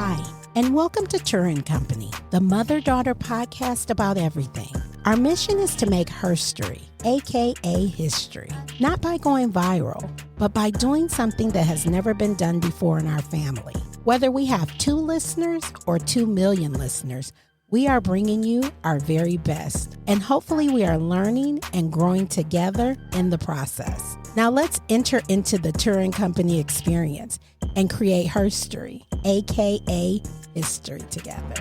Hi, and welcome to Turra Company, the mother-daughter podcast about everything. Our mission is to make herstory, aka history, not by going viral, but by doing something that has never been done before in our family. Whether we have 2 listeners or 2 million listeners, we are bringing you our very best, and hopefully we are learning and growing together in the process. Now let's enter into the Turra Company experience and create herstory, aka history together.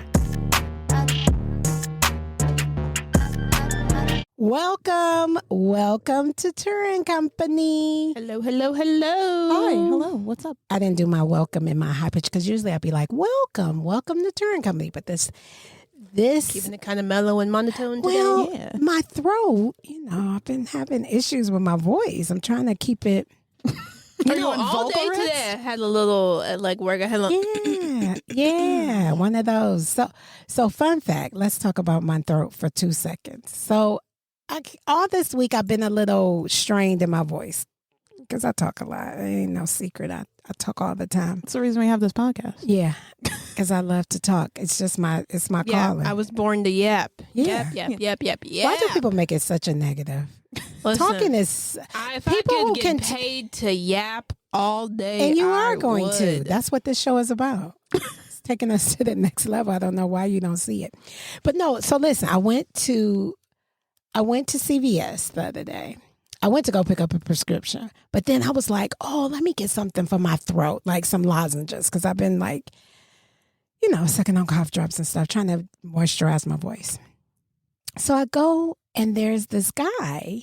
Welcome to Turra Company. Hello. Hi, hello. What's up? I didn't do my welcome in my high pitch because usually I'd be like, welcome to Turra Company, but this Keeping it kind of mellow and monotone today. well, Yeah. my throat, I've been having issues with my voice. I'm trying to keep it. All day today I had a little work. I had a little Yeah, one of those. So fun fact. Let's talk about my throat for 2 seconds. So, all this week I've been a little strained in my voice because I talk a lot. It ain't no secret. I talk all the time. That's the reason we have this podcast. Yeah, because I love to talk. It's just my calling. I was born to yap. Yeah. Yap. Why do people make it such a negative? Listen, Talking is if people I who could can get paid to yap all day, and you I are going to. would. That's what this show is about. It's taking us to the next level. I don't know why you don't see it, but no. So listen, I went to CVS the other day. I went to go pick up a prescription, but then I was like, oh, let me get something for my throat, like some lozenges, because I've been sucking on cough drops and stuff, trying to moisturize my voice. So I go, and there's this guy,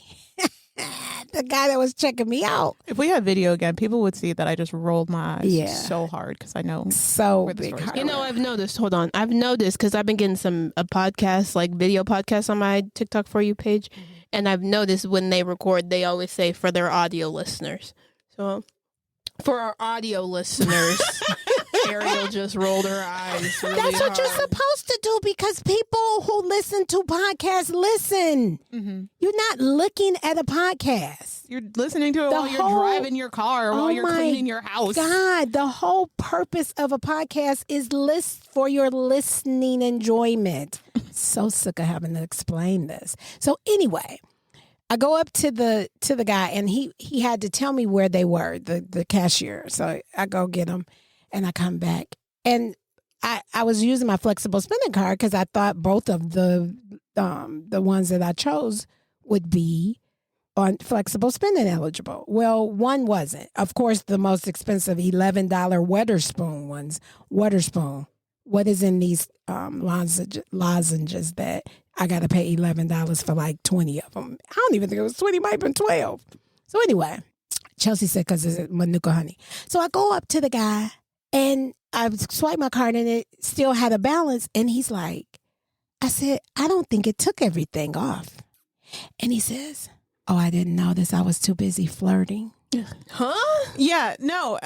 the guy that was checking me out. If we had video again, people would see that I just rolled my eyes so hard because I know So where the big. story's going. I've noticed. Hold on. I've noticed because I've been getting a podcast, like video podcasts on my TikTok For You page. And I've noticed when they record, they always say for their audio listeners. So for our audio listeners, Ariel just rolled her eyes really That's what you're hard. supposed to do because people who listen to podcasts listen. Mm-hmm. You're not looking at a podcast. You're listening to it while you're driving your car, or while you're cleaning your house. God, the whole purpose of a podcast is for your listening enjoyment. So sick of having to explain this. So anyway, I go up to the guy, and he had to tell me where they were, the cashier. So I go get him, and I come back, and I was using my flexible spending card because I thought both of the ones that I chose would be on flexible spending eligible. Well, one wasn't. Of course, the most expensive $11 Weatherspoon ones. Weatherspoon. What is in these lozenges that I got to pay $11 for like 20 of them? I don't even think it was 20, might have been 12. So anyway, Chelsi said because it's Manuka honey. So I go up to the guy, and I swipe my card, and it still had a balance. And he's like, I said, I don't think it took everything off. And he says, oh, I didn't know this. I was too busy flirting. Huh? Yeah, no,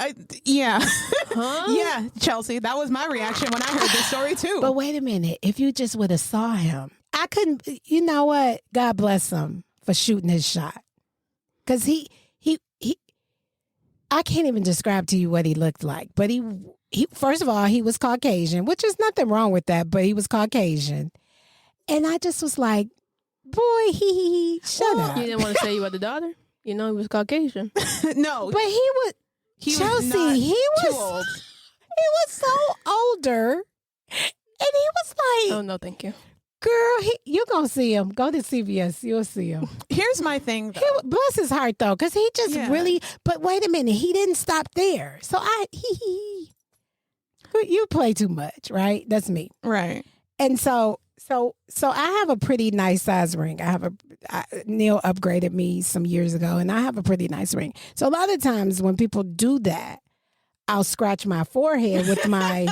yeah. Huh? Yeah, Chelsi, that was my reaction when I heard this story too. But wait a minute. If you just would have saw him, I couldn't, you know what? God bless him for shooting his shot. Because he I can't even describe to you what he looked like. But he first of all, he was Caucasian, which is nothing wrong with that, but he was Caucasian. And I just was like, boy, shut up. You didn't want to say you had a daughter? He was Caucasian. No, But he was was Chelsi, not he too was old. He was so older. And he was like, Oh, no, thank you. girl, you're going to see him. Go to CVS. You'll see him. Here's my thing, though. Bless his heart, though, because he just really, but wait a minute. He didn't stop there. So you play too much, right? That's me. Right. And so I have a pretty nice size ring. Neil upgraded me some years ago, and I have a pretty nice ring. So a lot of times when people do that, I'll scratch my forehead with my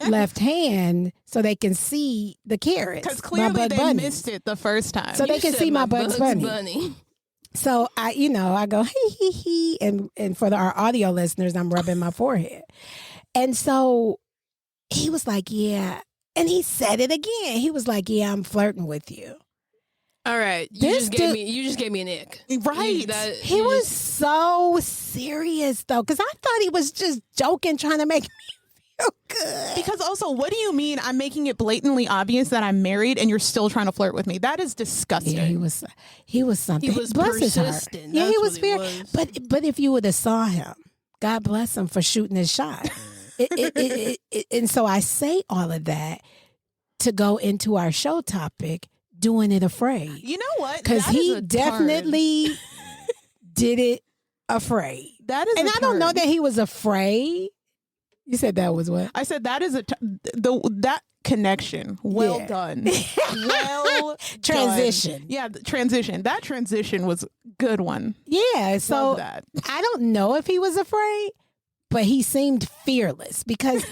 left hand so they can see the carrots. Because clearly they missed it the first time. So they can see my Bugs Bunny. Bunny. So I go hee, and for our audio listeners, I'm rubbing my forehead. And so he was like, yeah. And he said it again. He was like, yeah, I'm flirting with you. All right. You just gave me an ick. Right. He was so serious, though, because I thought he was just joking, trying to make me so good. Because also, what do you mean I'm making it blatantly obvious that I'm married and you're still trying to flirt with me? That is disgusting. Yeah, he was something. He was Bless his heart. persistent. Yeah, he That's was what fair. was. But if you would have saw him, God bless him for shooting his shot. And so I say all of that to go into our show topic, doing it afraid. You know what? Because That is he a definitely did it afraid. That is, And I I don't know that he was afraid. You said that was what? I said that is that connection. Well Yeah. done. Well Transition. done. Yeah, the transition. That transition was a good one. Yeah. So Love that. I don't know if he was afraid, but he seemed fearless because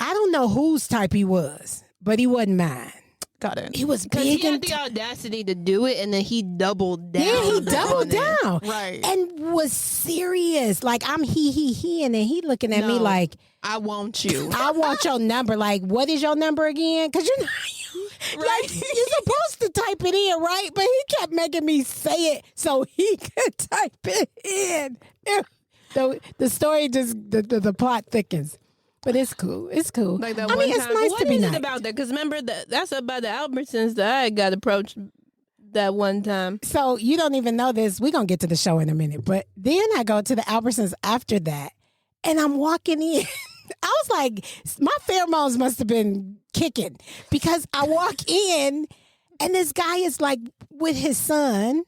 I don't know whose type he was, but he wasn't mine. Got it. He was Because big he had and the audacity to do it, and then he doubled down. yeah, he on doubled it. down. Right. And was serious. Like I'm he, and then he looking at me No. like, I want you. I want your number. Like, what is your number again? Because you know, like you're supposed to type it in, right? But he kept making me say it so he could type it in. The story just the plot thickens. But it's cool. It's cool. Like that I one mean, it's time. nice What to be is nice. it about that? Because remember that's about the Albertsons that I got approached that one time. So you don't even know this. We're going to get to the show in a minute. But then I go to the Albertsons after that, and I'm walking in. I was like, my pheromones must have been kicking because I walk in, and this guy is like with his son.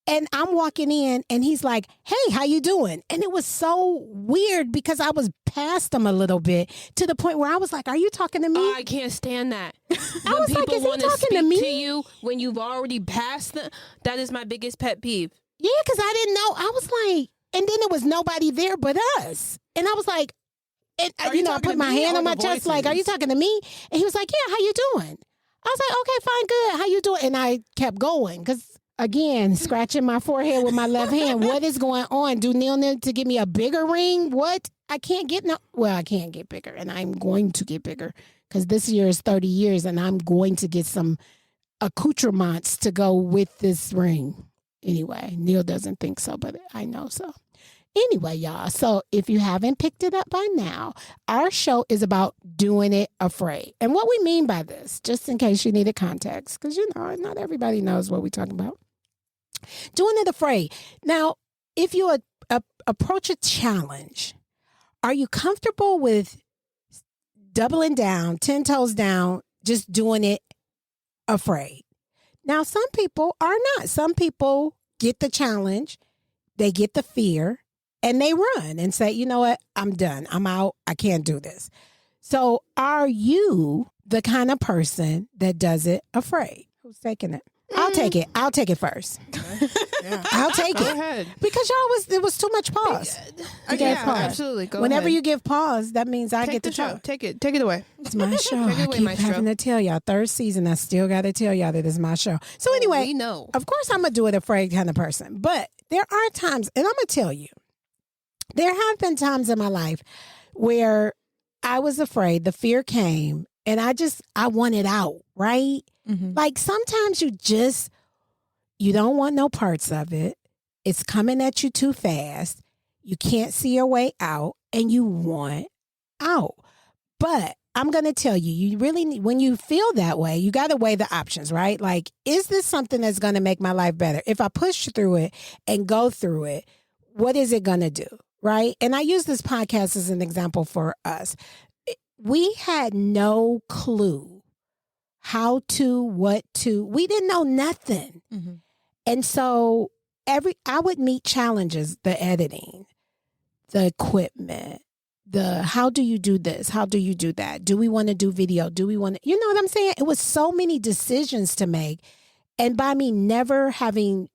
And I'm walking in and he's like, hey, how you doing? And it was so weird because I was past him a little bit to the point where I was like, are you talking to me? Oh, I can't stand that. When was like, people is he want to talking speak to me? to you when you've already passed them, that is my biggest pet peeve. Yeah, because I didn't know. I was like, and then there was nobody there but us. And I was like, and Are you you know, I talking put to my me hand or on my the chest like, are you voices? talking to me? And he was like, yeah, how you doing? I was like, okay, fine, good. How you doing? And I kept going because, again, scratching my forehead with my left hand. What is going on? Do Neil need to give me a bigger ring? What? I can't get I can't get bigger, and I'm going to get bigger because this year is 30 years, and I'm going to get some accoutrements to go with this ring. Anyway, Neil doesn't think so, but I know so. Anyway, y'all, so if you haven't picked it up by now, our show is about doing it afraid. And what we mean by this, just in case you needed context, because, you know, not everybody knows what we're talking about. Doing it afraid. Now, if you approach a challenge, are you comfortable with doubling down, 10 toes down, just doing it afraid? Now, some people are not. Some people get the challenge, they get the fear, and they run and say, you know what, I'm done. I'm out. I can't do this. So are you the kind of person that does it afraid? Who's taking it? I'll take it. I'll take it first. Yeah. I'll take Go it. ahead. Because it was too much pause. You gave Yeah, pause. absolutely. Go Whenever ahead. you give pause, that means I Take get the to show. talk. Take it away. It's my show. Take it I away, keep maestro. having to tell y'all. Third season, I still got to tell y'all that it's my show. So anyway, we know. of course, I'm a do it afraid kind of person. But there are times, and I'm going to tell you, there have been times in my life where I was afraid, the fear came, and I wanted out, right? Mm-hmm. Like sometimes you don't want no parts of it. It's coming at you too fast. You can't see your way out, and you want out. But I'm going to tell you, you really need, when you feel that way, you got to weigh the options, right? Like, is this something that's going to make my life better? If I push through it and go through it, what is it going to do, right? And I use this podcast as an example for us. We had no clue what to, we didn't know nothing. Mm-hmm. And so I would meet challenges, the editing, the equipment, the how do you do this? How do you do that? Do we want to do video? Do we want to, you know what I'm saying? It was so many decisions to make. And by me never having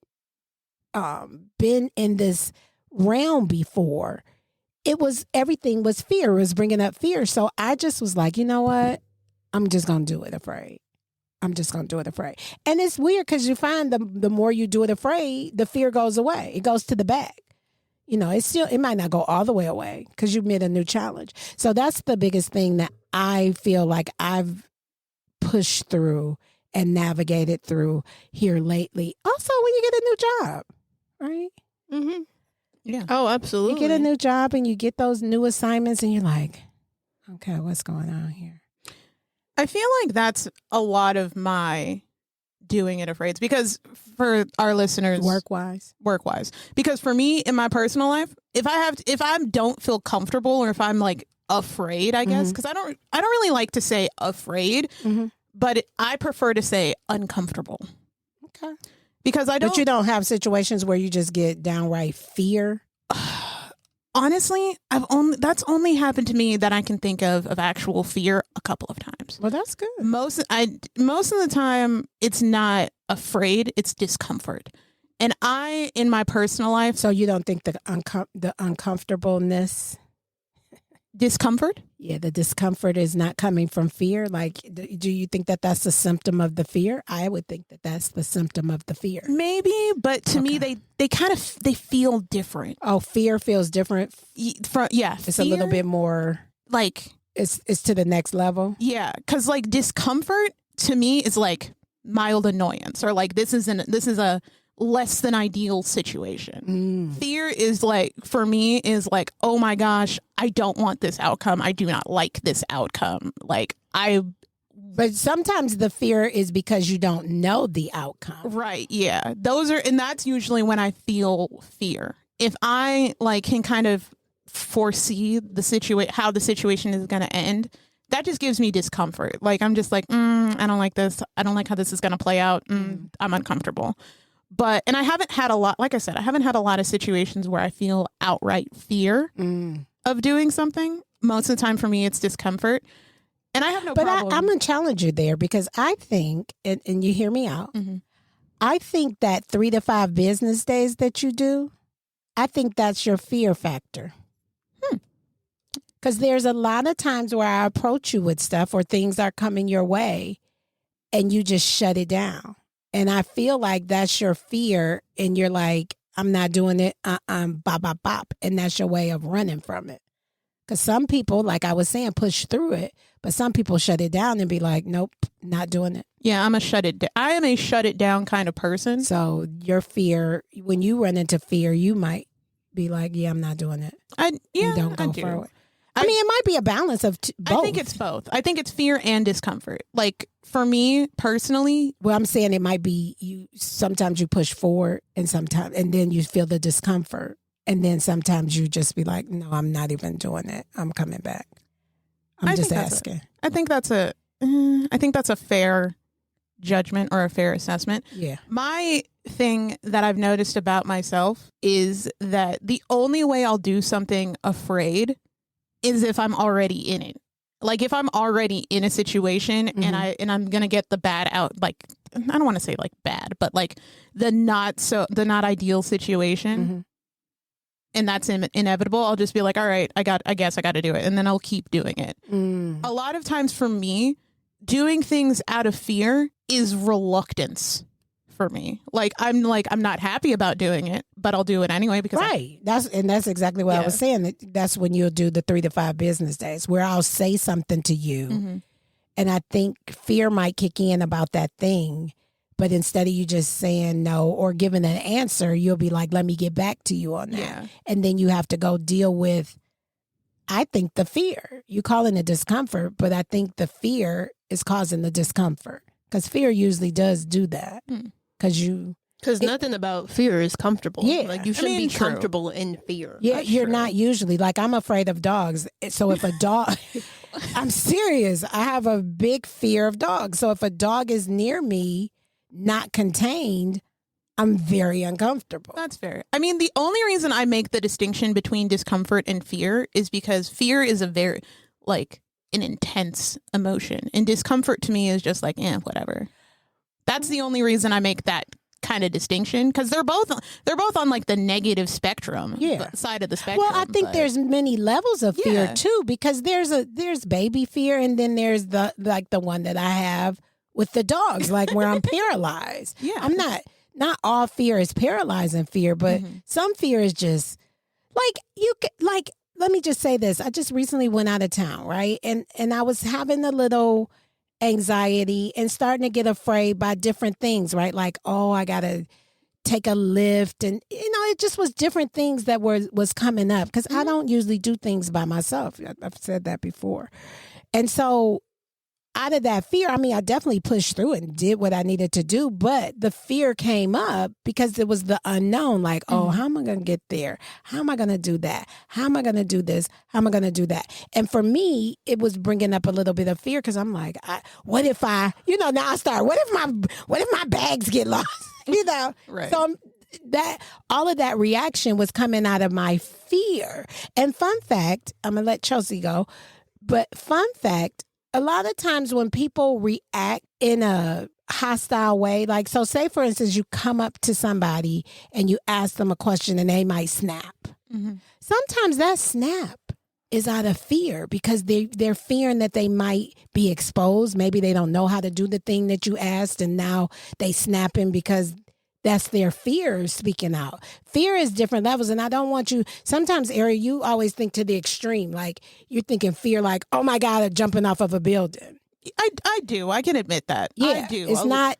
been in this realm before, everything was fear. It was bringing up fear. So I just was like, you know what? I'm just going to do it afraid. I'm just going to do it afraid. And it's weird because you find the more you do it afraid, the fear goes away. It goes to the back. You know, it might not go all the way away because you've made a new challenge. So that's the biggest thing that I feel like I've pushed through and navigated through here lately. Also, when you get a new job, right? Mm-hmm. Yeah. Oh, You absolutely. get a new job and you get those new assignments and you're like, okay, what's going on here? I feel like that's a lot of my doing it afraid, because for our listeners, Work-wise. because for me in my personal life, if I don't feel comfortable, or if I'm like afraid, I guess, because I don't really like to say afraid, but I prefer to say uncomfortable. Okay. Because I don't. But you don't have situations where you just get downright fear? Honestly, that's only happened to me that I can think of actual fear a couple of times. Well, that's good. Most of the time, it's not afraid; it's discomfort. And in my personal life, So you don't think the uncomfortableness, discomfort. yeah, the discomfort is not coming from fear? Like, do you think that that's a symptom of the fear? I would think that that's the symptom of the fear. Maybe, but to me, they kind of feel different. Oh, fear feels different. It's a little bit more like it's to the next level. Yeah, because like discomfort to me is like mild annoyance, or like this is a less than ideal situation. Fear is like, for me, is like, oh my gosh, I don't want this outcome. I do not like this outcome. But sometimes the fear is because you don't know the outcome. Right. Yeah. And that's usually when I feel fear. If I like can kind of foresee how the situation is going to end, that just gives me discomfort. Like, I'm just like, I don't like this. I don't like how this is going to play out. I'm uncomfortable. And I haven't had a lot, like I said, I haven't had a lot of situations where I feel outright fear of doing something. Most of the time for me, it's discomfort. And I have no problem. But I'm going to challenge you there, because I think, and you hear me out, I think that 3 to 5 business days that you do, I think that's your fear factor. Because there's a lot of times where I approach you with stuff or things are coming your way and you just shut it down. And I feel like that's your fear, and you're like, I'm not doing it, bop, bop, bop. And that's your way of running from it. Because some people, like I was saying, push through it, but some people shut it down and be like, nope, not doing it. Yeah, I am a shut it down kind of person. So your fear, when you run into fear, you might be like, yeah, I'm not doing it. And don't go forward. I mean, it might be a balance of both. I think it's both. I think it's fear and discomfort. Like, for me personally, well, I'm saying it might be sometimes you push forward and then you feel the discomfort. And then sometimes you just be like, no, I'm not even doing it. I'm coming back. I'm just asking. I think that's a fair judgment or a fair assessment. Yeah. My thing that I've noticed about myself is that the only way I'll do something afraid is if I'm already in it. Like, if I'm already in a situation and I'm gonna get the bad out, like, I don't want to say like bad, but like the not ideal situation, and that's inevitable, I'll just be like, all right, I guess I got to do it, and then I'll keep doing it. A lot of times for me, doing things out of fear is reluctance. For me, I'm not happy about doing it, but I'll do it anyway because that's exactly what I was saying. That's when you'll do the 3 to 5 business days where I'll say something to you, and I think fear might kick in about that thing, but instead of you just saying no or giving an answer, you'll be like, "Let me get back to you on that," and then you have to go deal with. I think the fear, you calling it discomfort, but I think the fear is causing the discomfort, because fear usually does do that. Because nothing about fear is comfortable. Yeah. Like, you shouldn't be comfortable in fear. Yeah, you're not usually. Like, I'm afraid of dogs. So if a dog, I'm serious. I have a big fear of dogs. So if a dog is near me, not contained, I'm very uncomfortable. That's fair. I mean, the only reason I make the distinction between discomfort and fear is because fear is a very, like, an intense emotion. And discomfort to me is just like, whatever. That's the only reason I make that kind of distinction, because they're both on like the negative spectrum side of the spectrum. Well, I think there's many levels of fear too, because there's baby fear, and then there's the one that I have with the dogs, like where I'm paralyzed. Yeah, I'm not all fear is paralyzing fear, but some fear is just like let me just say this. I just recently went out of town, right? And I was having a little anxiety and starting to get afraid by different things, right? Like, oh, I got to take a lift, and it just was different things that was coming up because I don't usually do things by myself. I've said that before. And so out of that fear, I mean, I definitely pushed through and did what I needed to do, but the fear came up because it was the unknown. Like, oh, how am I going to get there? How am I going to do that? How am I going to do this? How am I going to do that? And for me, it was bringing up a little bit of fear because I'm like, what if I, now I start, what if my bags get lost? Right. So that all of that reaction was coming out of my fear. And fun fact, I'm going to let Chelsi go, but fun fact, a lot of times when people react in a hostile way, like, so say, for instance, you come up to somebody and you ask them a question and they might snap. Mm-hmm. Sometimes that snap is out of fear because they're fearing that they might be exposed. Maybe they don't know how to do the thing that you asked and now they snapping because that's their fear speaking out. Fear is different levels. And I don't want you, sometimes, Ariel, you always think to the extreme. Like you're thinking fear like, oh my God, I'm jumping off of a building. I do. I can admit that. Yeah, I do. It's not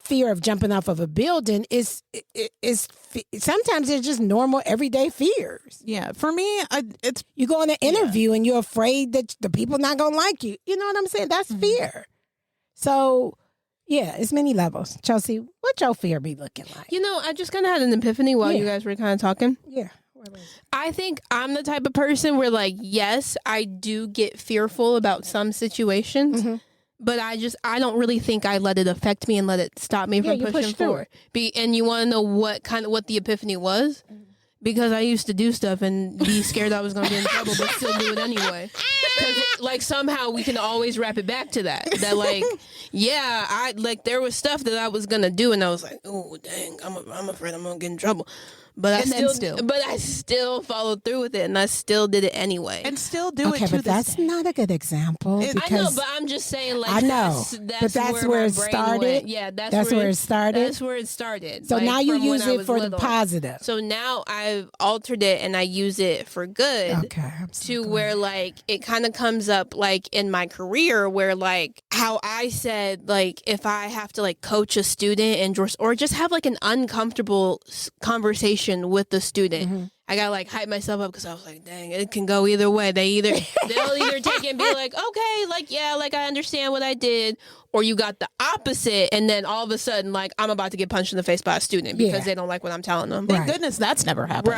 fear of jumping off of a building. It's sometimes it's just normal everyday fears. Yeah. For me, it's. You go on an interview and you're afraid that the people not going to like you. You know what I'm saying? That's fear. So... yeah, it's many levels. Chelsi, what your fear be looking like? I just kind of had an epiphany while you guys were kind of talking. Yeah. I think I'm the type of person where, like, yes, I do get fearful about some situations, but I don't really think I let it affect me and let it stop me from pushing forward. And you want to know what the epiphany was? Because I used to do stuff and be scared I was going to get in trouble, but still do it anyway. Because, somehow we can always wrap it back to that. That, there was stuff that I was going to do, and I was like, oh, dang, I'm afraid I'm going to get in trouble. But I still followed through with it, and I still did it anyway. And still do it okay, but that's not a good example. I know, but I'm just saying, I know, but that's where it started. Yeah, that's where it started. That's where it started. So now you use it for the positive. So now I've altered it, and I use it for good. Okay, where it kind of comes up in my career, where how I said if I have to coach a student or just have an uncomfortable conversation with the student, I gotta hype myself up because I was like, dang, it can go either way. They'll either take it and be like, okay, I understand what I did, or you got the opposite, and then all of a sudden I'm about to get punched in the face by a student because they don't like what I'm telling them. Thank goodness that's never happened.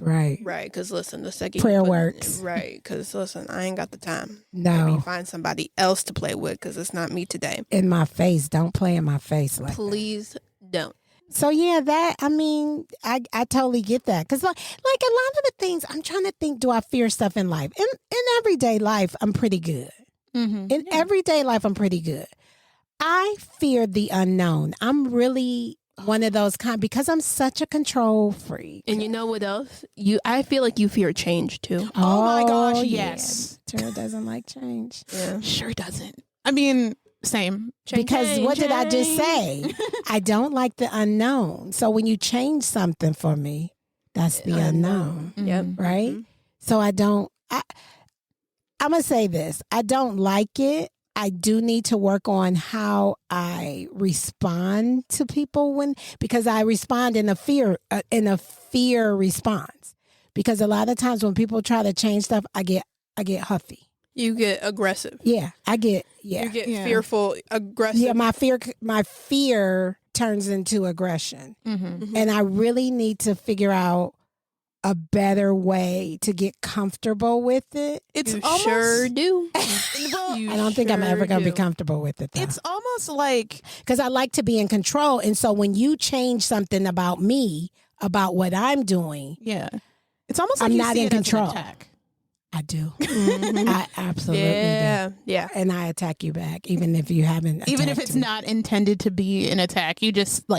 Right. Because listen, the second prayer works. Right. Because listen, I ain't got the time. No. Let me find somebody else to play with because it's not me today. In my face, don't play in my face like Please don't. So yeah, I totally get that because like a lot of the things I'm trying to think, do I fear stuff in life? In everyday life, I'm pretty good. In everyday life, I'm pretty good. I fear the unknown. I'm really one of those because I'm such a control freak. And you know what else? I feel like you fear change too. Oh my gosh, yes. Turra doesn't like change. Yeah, sure doesn't. I mean. Same. Because what did I just say? I don't like the unknown. So when you change something for me, that's the unknown. Yep. Right? Mm-hmm. So I'm going to say this. I don't like it. I do need to work on how I respond to people because I respond in a fear response. Because a lot of times when people try to change stuff, I get huffy. You get aggressive. Yeah, I get. Yeah, you get fearful, aggressive. Yeah, my fear turns into aggression, and I really need to figure out a better way to get comfortable with it. You sure do. I don't think I'm ever going to be comfortable with it, though. It's almost like because I like to be in control, and so when you change something about me, about what I'm doing, it's almost like I'm you not see in it as an control. attack. I do. I absolutely do. Yeah. And I attack you back, even if you haven't. Even if it's not intended to be an attack, you just and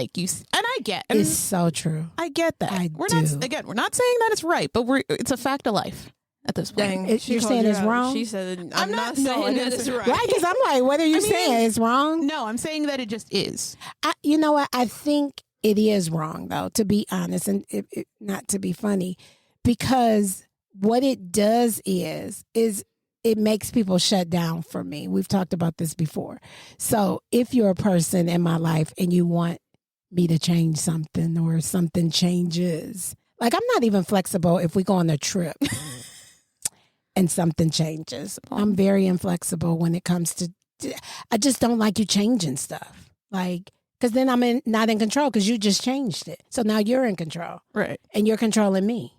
I get it's so true. I get that. We're not saying that it's right, but it's a fact of life at this point. Dang, you're saying it's wrong? She said, I'm not saying that it's right. Right? Because I'm like, what are you saying? It's wrong? No, I'm saying that it just is. You know what? I think it is wrong, though, to be honest, and not to be funny, because what it does is it makes people shut down for me. We've talked about this before. So if you're a person in my life and you want me to change something or something changes. Like, I'm not even flexible if we go on a trip and something changes. I'm very inflexible when it comes to, I just don't like you changing stuff. Like, because then I'm not in control because you just changed it. So now you're in control. Right. And you're controlling me.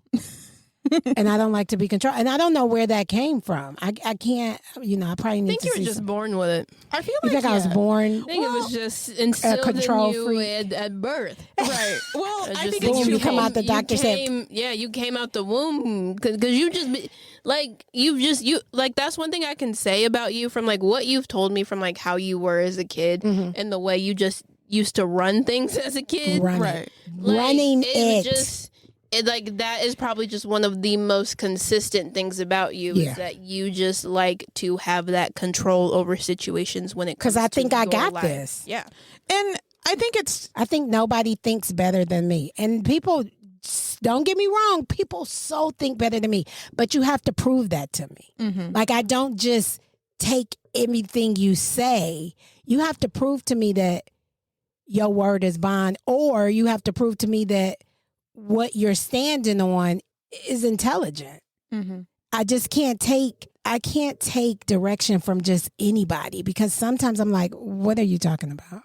And I don't like to be controlled. And I don't know where that came from. I can't, I probably need to see. I think you were just born with it. I feel You like think I was born? I think it was just instilled control in you freak. at birth. Right. Well, It's I just think boom, it's you true. come out the doctor said, you came out the womb because you just like that's one thing I can say about you from like what you've told me from like how you were as a kid and the way you just used to run things as a kid. Right. Like, Running it. Like that is probably just one of the most consistent things about you Yeah. is that you just like to have that control over situations when it comes because I to think I your got life. this. Yeah. And I think nobody thinks better than me. And people, don't get me wrong, people so think better than me. But you have to prove that to me. Mm-hmm. Like, I don't just take everything you say. You have to prove to me that your word is bond, or you have to prove to me that what you're standing on is intelligent. Mm-hmm. I just can't take direction from just anybody, because sometimes I'm like, what are you talking about?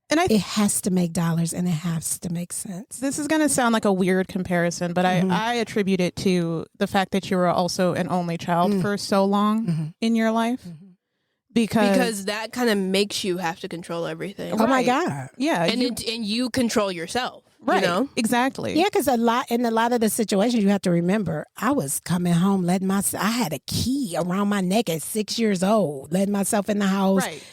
And It has to make dollars and it has to make sense. this is going to sound like a weird comparison, but I attribute it to the fact that you were also an only child for so long in your life. Because that kind of makes you have to control everything. Oh my God. yeah, And you control yourself. right, You know? exactly. Yeah, because in a lot of the situations, you have to remember, I was coming home, I had a key around my neck at 6 years old, letting myself in the house, Right.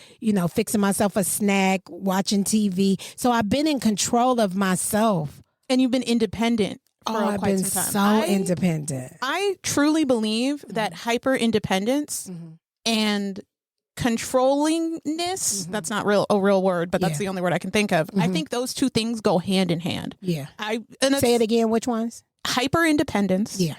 Fixing myself a snack, watching TV. So I've been in control of myself. And you've been independent for I've quite been some time. so independent. I truly believe that hyper independence and controllingness, that's not a real word, but that's Yeah. the only word I can think of. I think those two things go hand in hand. Yeah. And Say it again. Which ones? hyper independence Yeah.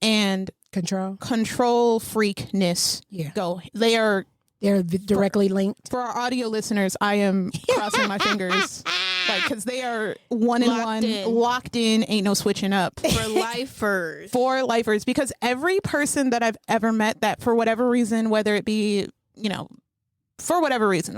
and Control. control freakness Yeah. they are, They're directly linked. for our audio listeners, I am crossing my fingers, like, because they are one in Locked one, in. locked in, ain't no switching up. For lifers. For lifers, because every person that I've ever met that for whatever reason, whether it be, for whatever reason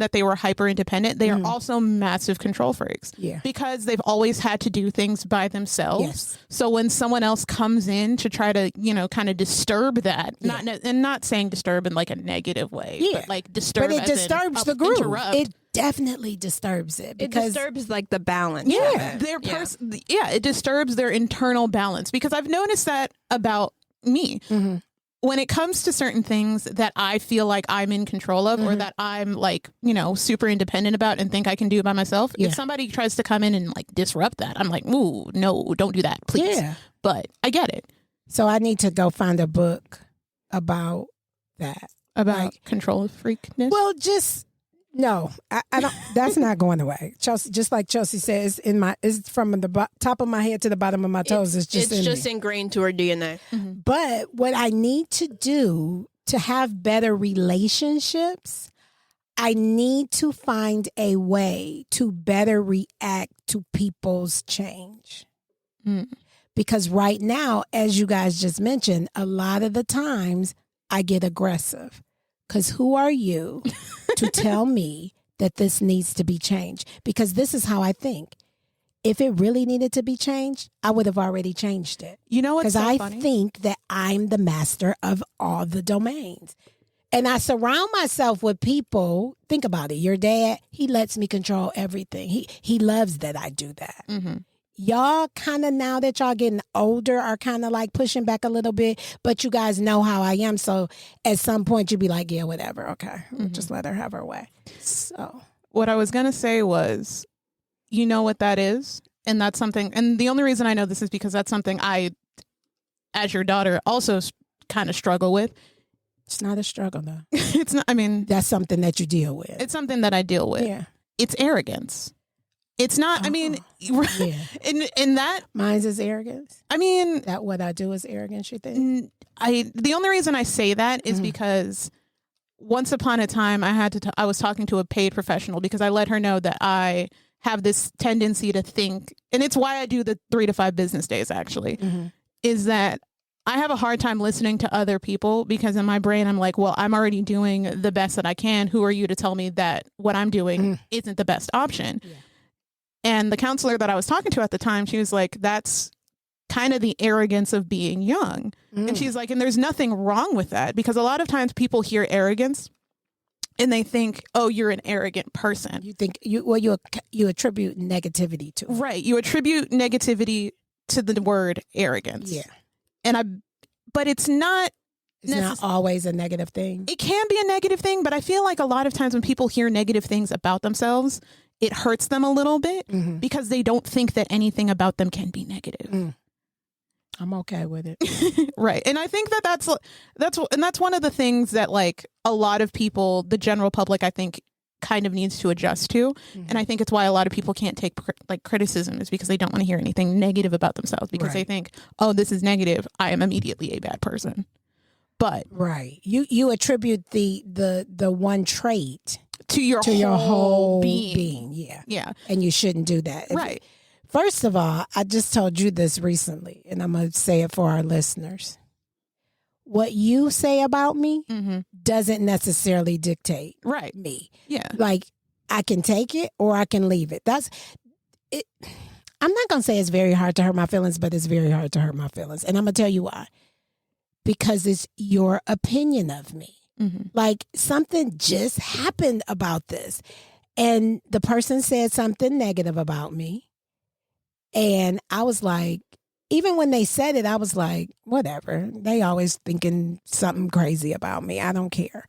that they were hyper independent, they are also massive control freaks. Yeah. Because they've always had to do things by themselves. Yes. So when someone else comes in to try to, kind of disturb that, not saying disturb in like a negative way, but like disturb. But it as in disturbs the groove. interrupt. It definitely disturbs it. It Because disturbs like the balance. Yeah. It disturbs their internal balance, because I've noticed that about me. When it comes to certain things that I feel like I'm in control of, or that I'm like, super independent about and think I can do it by myself, if somebody tries to come in and like disrupt that, I'm like, ooh, no, don't do that, please. Yeah. But I get it. So I need to go find a book about that. About control freakness. Well, no, I don't. That's not going away. Chelsea, just like Chelsea says, it's from the top of my head to the bottom of my toes. It's just ingrained to our DNA. But what I need to do to have better relationships, I need to find a way to better react to people's change. Because right now, as you guys just mentioned, a lot of the times I get aggressive. Because who are you to tell me that this needs to be changed? Because this is how I think. If it really needed to be changed, I would have already changed it. You know what's so Because funny? I think that I'm the master of all the domains. And I surround myself with people. Think about it. Your dad, he lets me control everything. He loves that I do that. Y'all kind of, now that y'all getting older, are kind of like pushing back a little bit, but you guys know how I am. So at some point you'd be like, yeah, whatever. Okay. We'll just let her have her way. So What I was going to say was, you know what that is? And that's something, and the only reason I know this is because that's something I, as your daughter, also kind of struggle with. it's not a struggle though. It's not, That's something that you deal with. it's something that I deal with. Yeah. It's arrogance. It's not, Yeah. in that, Mine's is arrogance. That what I do is arrogance, you think? The only reason I say that is because once upon a time I was talking to a paid professional because I let her know that I have this tendency to think, and it's why I do the 3 to 5 business days actually, is that I have a hard time listening to other people because in my brain, I'm like, well, I'm already doing the best that I can. Who are you to tell me that what I'm doing isn't the best option? Yeah. And the counselor that I was talking to at the time, she was like, that's kind of the arrogance of being young. And she's like, and there's nothing wrong with that, because a lot of times people hear arrogance and they think, oh, you're an arrogant person. You think you attribute negativity to it. Right. You attribute negativity to the word arrogance. Yeah. But it's not. It's not always a negative thing. It can be a negative thing, but I feel like a lot of times when people hear negative things about themselves, it hurts them a little bit because they don't think that anything about them can be negative. I'm okay with it. Right. And I think that's one of the things that like a lot of people, the general public, I think kind of needs to adjust to. And I think it's why a lot of people can't take like criticism, is because they don't want to hear anything negative about themselves, because they think, oh, this is negative, I am immediately a bad person. But you attribute the one trait to your whole being. Yeah. And you shouldn't do that. Right. First of all, I just told you this recently, and I'm going to say it for our listeners. What you say about me doesn't necessarily dictate me. Yeah. Like, I can take it or I can leave it. That's it. I'm not going to say it's very hard to hurt my feelings, but it's very hard to hurt my feelings. And I'm going to tell you why. Because it's your opinion of me. Like, something just happened about this. And the person said something negative about me. And I was like, even when they said it, I was like, whatever. They always thinking something crazy about me. I don't care.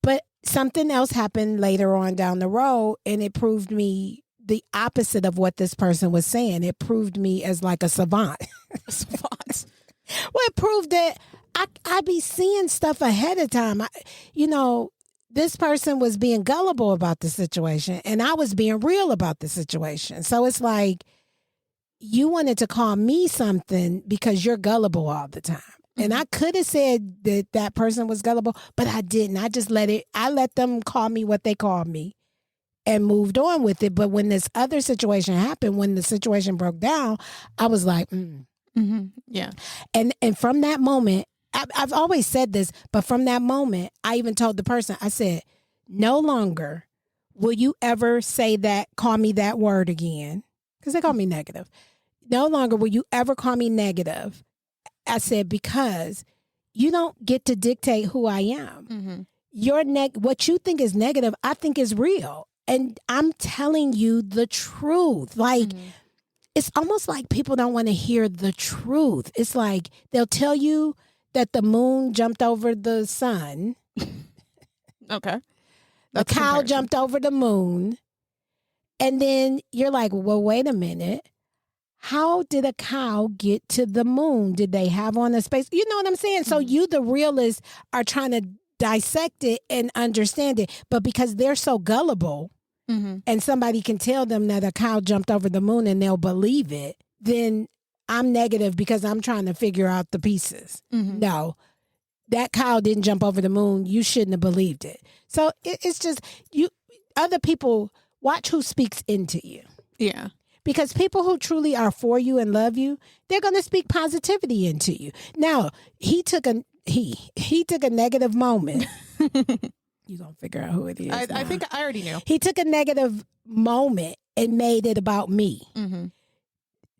But something else happened later on down the road, and it proved me the opposite of what this person was saying. It proved me as like a savant. Well, it proved that I be seeing stuff ahead of time. This person was being gullible about the situation, and I was being real about the situation. So it's like, you wanted to call me something because you're gullible all the time. And I could have said that person was gullible, but I didn't. I just let them call me what they called me and moved on with it. But when this other situation happened, when the situation broke down, I was like, yeah. And from that moment, I've always said this, but from that moment, I even told the person, I said, no longer will you ever say that, call me that word again, because they call me negative. No longer will you ever call me negative. I said, because you don't get to dictate who I am. What you think is negative, I think is real. And I'm telling you the truth. Like, it's almost like people don't want to hear the truth. It's like they'll tell you that the moon jumped over the sun. Okay. The cow jumped over the moon. And then you're like, well, wait a minute. How did a cow get to the moon? Did they have on a space? You know what I'm saying? So you, the realist, are trying to dissect it and understand it. But because they're so gullible and somebody can tell them that a cow jumped over the moon and they'll believe it, then I'm negative because I'm trying to figure out the pieces. No, that cow didn't jump over the moon. You shouldn't have believed it. So it's just, other people, watch who speaks into you. Yeah. Because people who truly are for you and love you, they're going to speak positivity into you. Now, he took a negative moment. You're going to figure out who it is. I think I already knew. He took a negative moment and made it about me.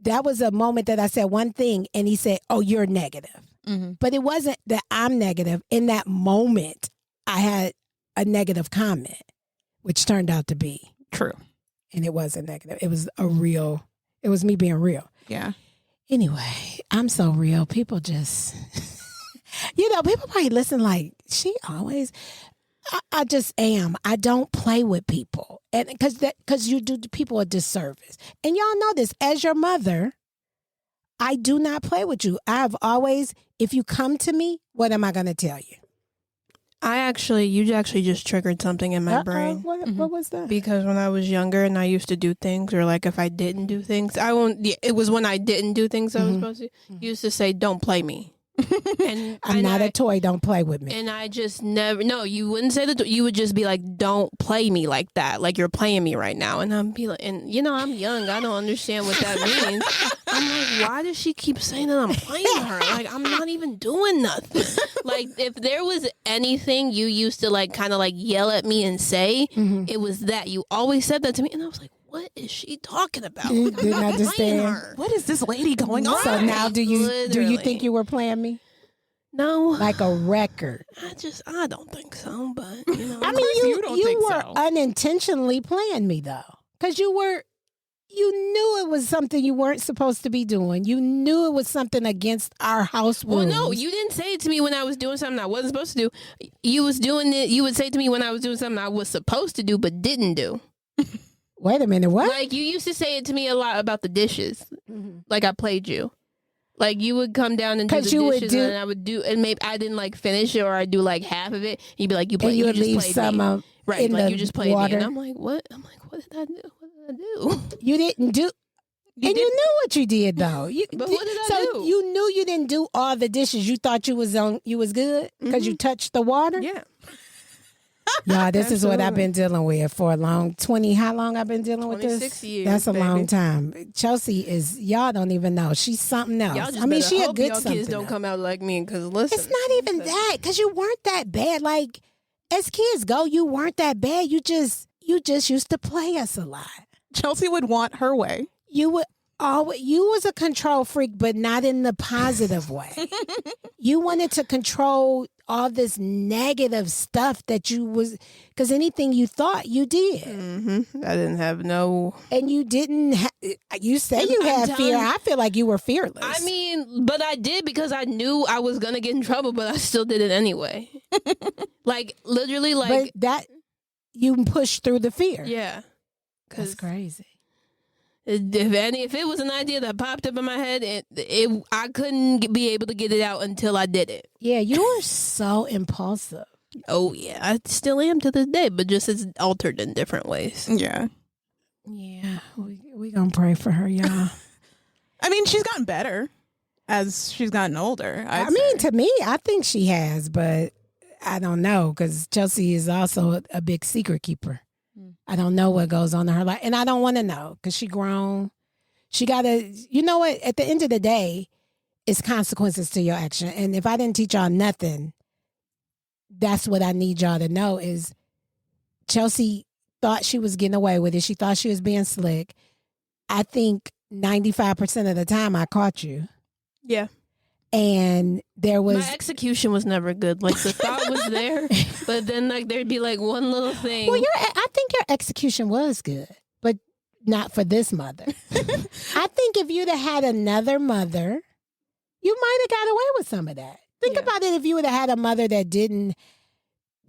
That was a moment that I said one thing and he said, oh, you're negative. But it wasn't that I'm negative. In that moment, I had a negative comment, which turned out to be true. And it wasn't negative. It was it was me being real. Yeah. Anyway, I'm so real. People just, people probably listen like, she always, I just am. I don't play with people. And because you do people a disservice. And y'all know this, as your mother, I do not play with you. I've always, if you come to me, what am I going to tell you? You actually just triggered something in my brain. What was that? Because when I was younger and I used to do things, or like if I didn't do things, it was when I didn't do things I was supposed to, you used to say, don't play me. And I'm not a toy. Don't play with me. And I just never, no, you wouldn't say that. You would just be like, don't play me like that. Like you're playing me right now. And I'd be like, and I'm young. I don't understand what that means. I'm like, why does she keep saying that I'm playing her? Like, I'm not even doing nothing. Like, if there was anything you used to like kind of like yell at me and say, it was that. You always said that to me. And I was like, what is she talking about? You Like, I'm didn't not understand. playing her. What is this lady going on? So now do you Literally. think you were playing me? No. Like a record. I don't think so, but you know. I mean, you don't you think were so. unintentionally playing me though. Because you knew it was something you weren't supposed to be doing. You knew it was something against our house rules. Well, no, you didn't say it to me when I was doing something I wasn't supposed to do. You was doing it. You would say it to me when I was doing something I was supposed to do but didn't do. Wait a minute, what? Like you used to say it to me a lot about the dishes. Like I played you. Like you would come down and do the 'Cause you would dishes, do- and I would do, and maybe I didn't like finish it, or I do like half of it. You'd be like, "You play, and you would just leave played some me. Right? in Like the you just played water. me." And I'm like, "What?" I'm like, "What did I do? What did I do?" You didn't do. You knew what you did though. But what did I so do? you knew you didn't do all the dishes. You thought you was good because you touched the water. Yeah. Y'all, this is what I've Absolutely. been dealing with for a long 20. How long I've been dealing with this? 26 years, That's a baby. long time. Chelsi is. Y'all don't even know. She's something else. Y'all just I mean, better she a hope good y'all something. kids don't else. come out like me. Because listen, It's not even that because you weren't that bad. Like as kids go, you weren't that bad. You just used to play us a lot. Chelsi would want her way. You would always. You was a control freak, but not in the positive way. You wanted to control all this negative stuff that you was because anything you thought you did. I didn't have no. And you didn't. You say you I'm had telling fear. you. I feel like you were fearless. I mean, but I did because I knew I was gonna get in trouble, but I still did it anyway. Like literally, but like that you pushed through the fear. yeah. That's Because crazy. if it was an idea that popped up in my head, I couldn't be able to get it out until I did it. Yeah, you were so impulsive. Oh yeah, I still am to this day, but just it's altered in different ways. Yeah. Yeah, we gonna pray for her, y'all. I mean, she's gotten better as she's gotten older. I mean, to me, I think she has, but I don't know because Chelsi is also a big secret keeper. I don't know what goes on in her life, and I don't want to know because she grown. She gotta, you know what? At the end of the day, it's consequences to your action. And if I didn't teach y'all nothing, that's what I need y'all to know is Chelsi thought she was getting away with it. She thought she was being slick. I think 95% of the time I caught you. Yeah. And there was My execution was never good. Like the thought was there, but then like there'd be like one little thing. well, I think your execution was good, but not for this mother. I think if you'd have had another mother, you might have got away with some of that. Think Yeah. about it if you would have had a mother that didn't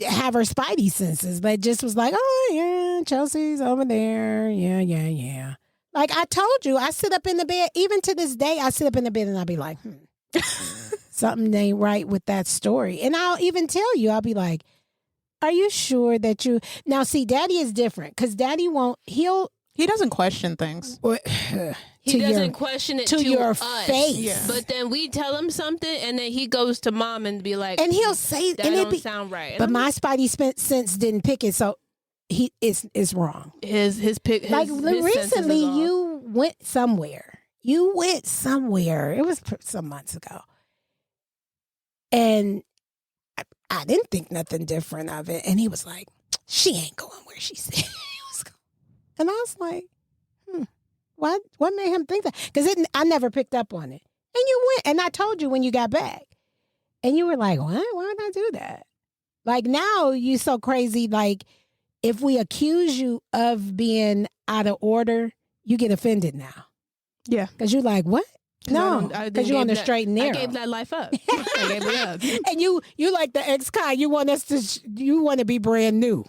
have her spidey senses, but just was like, oh, yeah, Chelsi's over there. Yeah. Like I told you, I sit up in the bed. Even to this day, I sit up in the bed and I'll be like, something ain't right with that story. And I'll even tell you, I'll be like, are you sure that you... Now, see, Daddy is different because Daddy won't... he doesn't question things. He doesn't question it to to your us. face. Yeah. But then we tell him something, and then he goes to Mom and be like, And he'll say... "That and don't sound right." And But I'm my spidey sense didn't pick it, so it's wrong. his pick. Like his senses recently, is off. you went somewhere. It was some months ago. And I didn't think nothing different of it. And he was like, she ain't going where she said she was going. And I was like, what made him think that? Because I never picked up on it. And you went, and I told you when you got back. And you were like, what? Why did I do that? Like now you so crazy. Like if we accuse you of being out of order, you get offended now. Yeah. Because you're like, what? No, I because you're on the gave straight and I narrow. gave that life up. I gave it up. And you like the ex-con. You want us to. You want to be brand new,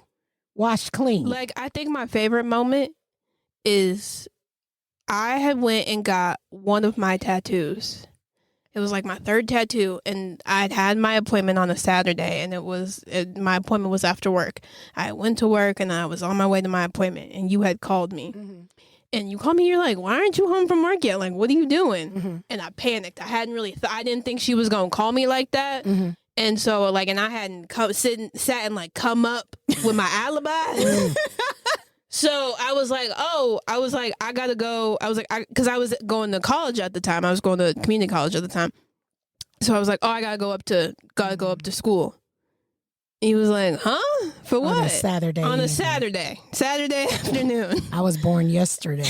washed clean. Like I think my favorite moment is I had went and got one of my tattoos. It was like my third tattoo, and I'd had my appointment on a Saturday, and my appointment was after work. I went to work, and I was on my way to my appointment, and you had called me. And you call me, you're like, why aren't you home from work yet? Like, what are you doing? Mm-hmm. And I panicked. I hadn't really, I didn't think she was going to call me like that. Mm-hmm. And so, like, and I hadn't sat and, like, come up with my alibi. So I was like, I got to go. I was like, because I was going to college at the time. I was going to community college at the time. So I was like, I got to go up to school. He was like, huh? For what? On a Saturday. On a evening. Saturday afternoon. I was born yesterday.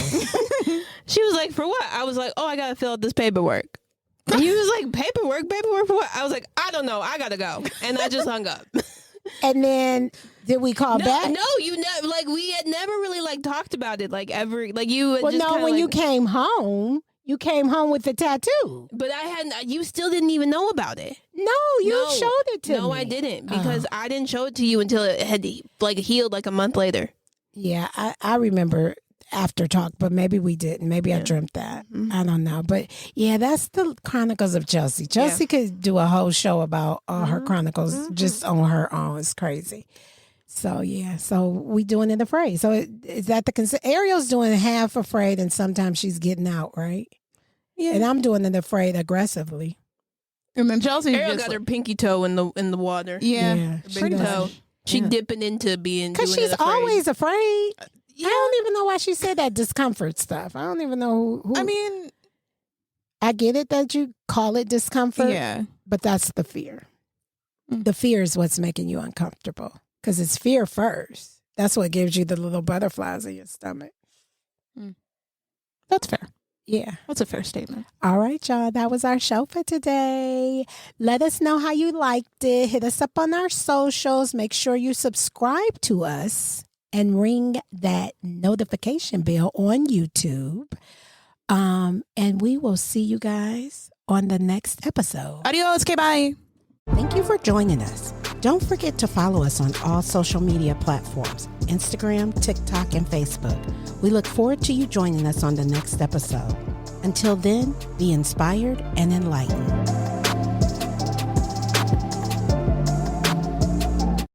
She was like, for what? I was like, I got to fill out this paperwork. And he was like, paperwork for what? I was like, I don't know. I got to go. And I just hung up. And then did we call back? No, you never, like, we had never really, like, talked about it, like, ever. Like, you had Well, just no, when you came home with the tattoo. But you still didn't even know about it. No, you showed it to me. No, I didn't, because I didn't show it to you until it had, like, healed, like, a month later. Yeah, I remember after talk, but maybe we didn't. Maybe I dreamt that. Mm-hmm. I don't know. But yeah, that's the Chronicles of Chelsi. Chelsi could do a whole show about all her chronicles just on her own. It's crazy. So yeah, so we doing it afraid. So is that Ariel's doing half afraid, and sometimes she's getting out, right? Yeah. And I'm doing it afraid aggressively. And then Chelsi Ariel got her pinky toe in the water. Yeah, she Big does. toe. She Yeah. dipping into being Because doing she's it afraid. always afraid. Yeah. I don't even know why she said that discomfort stuff. I don't even know who. I mean, I get it that you call it discomfort, yeah. but that's the fear. Mm. The fear is what's making you uncomfortable because it's fear first. That's what gives you the little butterflies in your stomach. That's fair. Yeah. That's a fair statement. All right, y'all. That was our show for today. Let us know how you liked it. Hit us up on our socials. Make sure you subscribe to us and ring that notification bell on YouTube. And we will see you guys on the next episode. Adios. Okay, bye. Thank you for joining us. Don't forget to follow us on all social media platforms, Instagram, TikTok, and Facebook. We look forward to you joining us on the next episode. Until then, be inspired and enlightened.